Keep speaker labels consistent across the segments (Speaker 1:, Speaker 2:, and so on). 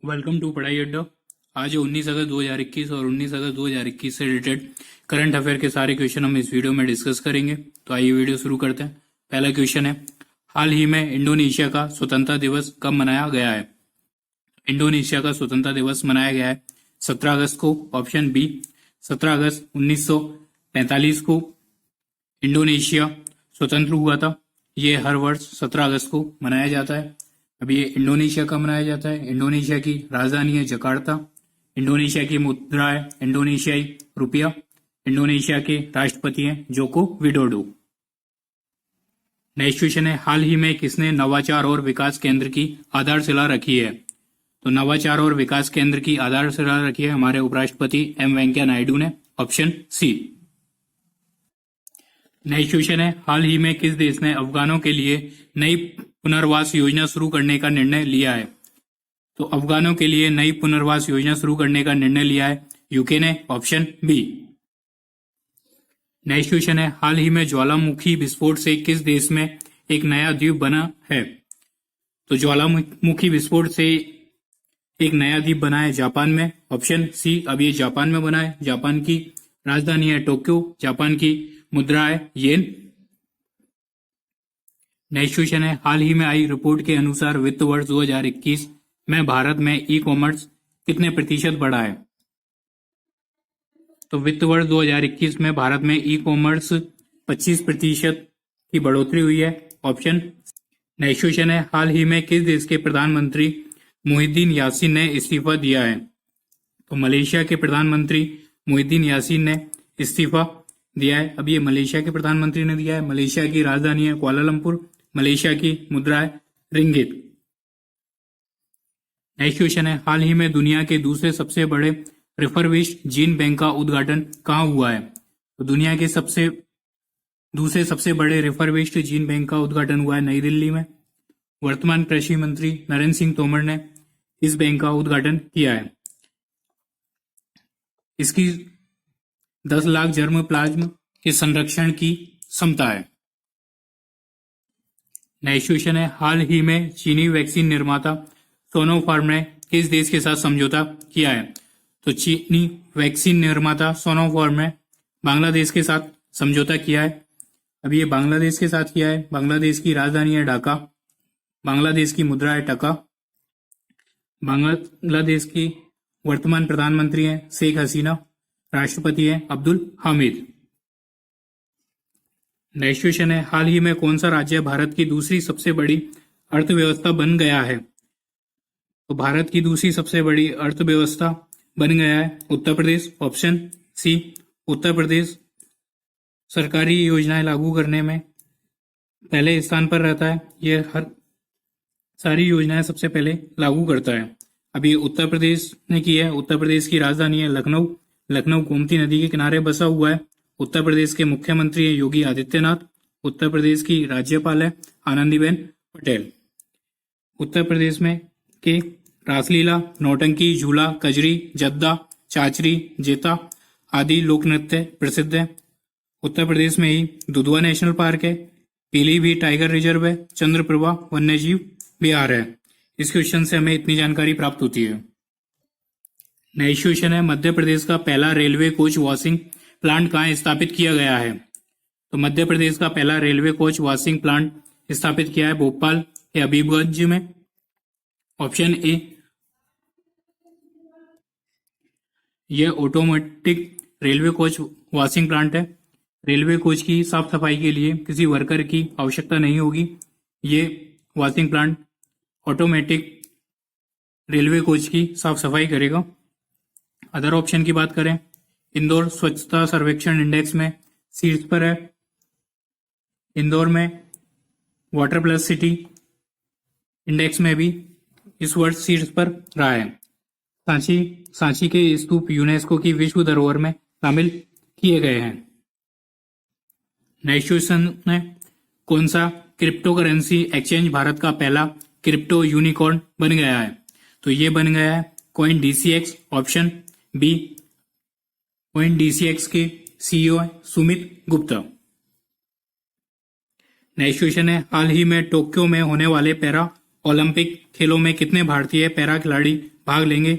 Speaker 1: Welcome to पढ़ाई अड्डा। आज 19 अगस्त 2021 और 19 अगस्त 2021 से रिलेटेड करंट अफेयर के सारे क्वेश्चन हम इस वीडियो में डिस्कस करेंगे। तो आइए वीडियो शुरू करते हैं। पहला क्वेश्चन है, हाल ही में इंडोनेशिया का स्वतंत्रता दिवस कब मनाया गया है? इंडोनेशिया का स्वतंत्रता दिवस मनाया गया है 17 अगस्त को। ऑप्शन बी, 17 अगस्त 1945 को इंडोनेशिया स्वतंत्र हुआ था। ये हर वर्ष 17 अगस्त को मनाया जाता है। अब ये इंडोनेशिया का मनाया जाता है। इंडोनेशिया की राजधानी है जकार्ता। इंडोनेशिया की मुद्रा है इंडोनेशियाई रुपया। इंडोनेशिया के राष्ट्रपति हैं जोको विडोडो। नेक्स्ट क्वेश्चन है, हाल ही में किसने नवाचार और विकास केंद्र की आधारशिला रखी है? तो नवाचार और विकास केंद्र की आधारशिला रखी है हमारे उपराष्ट्रपति एम वेंकैया नायडू ने। Option C. नेक्स्ट क्वेश्चन है, हाल ही में किस देश ने अफगानों के लिए नई पुनर्वास योजना शुरू करने का निर्णय लिया है? तो अफगानों के लिए नई पुनर्वास योजना शुरू करने का निर्णय लिया है यूके ने। Option B. नेक्स्ट क्वेश्चन है, हाल ही में ज्वालामुखी विस्फोट से किस देश में एक नया द्वीप बना है? तो ज्वालामुखी विस्फोट से एक नया द्वीप बना है जापान में। Option C. अब ये जापान में बना है। जापान की राजधानी है टोक्यो। जापान की मुद्रा है येन। नेक्स्ट क्वेश्चन है, हाल ही में आई रिपोर्ट के अनुसार वित्त वर्ष 2021 में भारत में ई कॉमर्स कितने प्रतिशत बढ़ा है? तो वित्त वर्ष 2021 में भारत में ई कॉमर्स 25% की बढ़ोतरी हुई है। ऑप्शन। नेक्स्ट क्वेश्चन है, हाल ही में किस देश के प्रधानमंत्री मुहिद्दीन यासीन ने इस्तीफा दिया है? तो मलेशिया के प्रधानमंत्री मुहिद्दीन यासीन ने इस्तीफा दिया है। अब ये मलेशिया के प्रधानमंत्री ने दिया है। मलेशिया की राजधानी है कुआलालंपुर। मलेशिया की मुद्रा है रिंगिट। नेक्स्ट क्वेश्चन है, हाल ही में दुनिया के दूसरे सबसे बड़े रिफर्बिश्ड जीन बैंक का उद्घाटन कहाँ हुआ है? तो दुनिया के दूसरे सबसे बड़े रिफर्बिश्ड जीन बैंक का उद्घाटन हुआ है नई दिल्ली में। वर्तमान कृषि मंत्री नरेंद्र सिंह तोमर ने इस बैंक का उद्घाटन किया है। इसकी 10 लाख जर्म प्लाज्म के संरक्षण की क्षमता है। नेक्स्ट क्वेश्चन है, हाल ही में चीनी वैक्सीन निर्माता सोनोफार्म ने किस देश के साथ समझौता किया है? तो चीनी वैक्सीन निर्माता सोनोफार्म ने बांग्लादेश के साथ समझौता किया है। अब ये बांग्लादेश के साथ किया है। बांग्लादेश की राजधानी है ढाका। बांग्लादेश की मुद्रा है टका। बांग्लादेश की वर्तमान प्रधानमंत्री हैं शेख हसीना। राष्ट्रपति हैं अब्दुल हामिद। नेक्स्ट क्वेश्चन है, हाल ही में कौन सा राज्य भारत की दूसरी सबसे बड़ी अर्थव्यवस्था बन गया है? तो भारत की दूसरी सबसे बड़ी अर्थव्यवस्था बन गया है उत्तर प्रदेश। Option C. उत्तर प्रदेश सरकारी योजनाएं लागू करने में पहले स्थान पर रहता है। यह हर सारी योजनाएं सबसे पहले लागू करता है। अभी उत्तर प्रदेश ने की है। उत्तर प्रदेश की राजधानी है लखनऊ। लखनऊ गोमती नदी के किनारे बसा हुआ है। उत्तर प्रदेश के मुख्यमंत्री हैं योगी आदित्यनाथ। उत्तर प्रदेश की राज्यपाल है आनंदीबेन पटेल। उत्तर प्रदेश में के रासलीला, नौटंकी, झूला, कजरी, जद्दा, चाचरी, जेता आदि लोक नृत्य प्रसिद्ध है। उत्तर प्रदेश में ही दुधवा नेशनल पार्क है। पीलीभीत टाइगर रिजर्व है। चंद्रप्रभा वन्यजीव विहार है। इस क्वेश्चन से हमें इतनी जानकारी प्राप्त होती है। नेक्स्ट क्वेश्चन है, मध्य प्रदेश का पहला रेलवे कोच वॉशिंग प्लांट कहाँ स्थापित किया गया है? तो मध्य प्रदेश का पहला रेलवे कोच वॉशिंग प्लांट स्थापित किया है भोपाल के हबीबगंज में। Option A. यह automatic railway coach washing plant है। रेलवे कोच की साफ सफाई के लिए किसी वर्कर की आवश्यकता नहीं होगी। ये washing plant automatic railway coach की साफ सफाई करेगा। अदर ऑप्शन की बात करें, इंदौर स्वच्छता सर्वेक्षण इंडेक्स में शीर्ष पर है। इंदौर में वाटर प्लस सिटी इंडेक्स में भी इस वर्ष शीर्ष पर रहा है। सांची के स्तूप यूनेस्को की विश्व धरोहर में शामिल किए गए हैं। नेक्स्ट क्वेश्चन है, कौन सा क्रिप्टो करेंसी एक्सचेंज भारत का पहला क्रिप्टो यूनिकॉर्न बन गया है? तो ये बन गया है coin DCX. Option B. Coin DCX के सीईओ है सुमित गुप्ता। नेक्स्ट क्वेश्चन है, हाल ही में टोक्यो में होने वाले पैरा ओलंपिक खेलों में कितने भारतीय पैरा खिलाड़ी भाग लेंगे?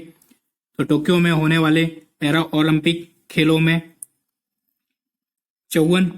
Speaker 1: तो टोक्यो में होने वाले पैरा ओलंपिक खेलों में 54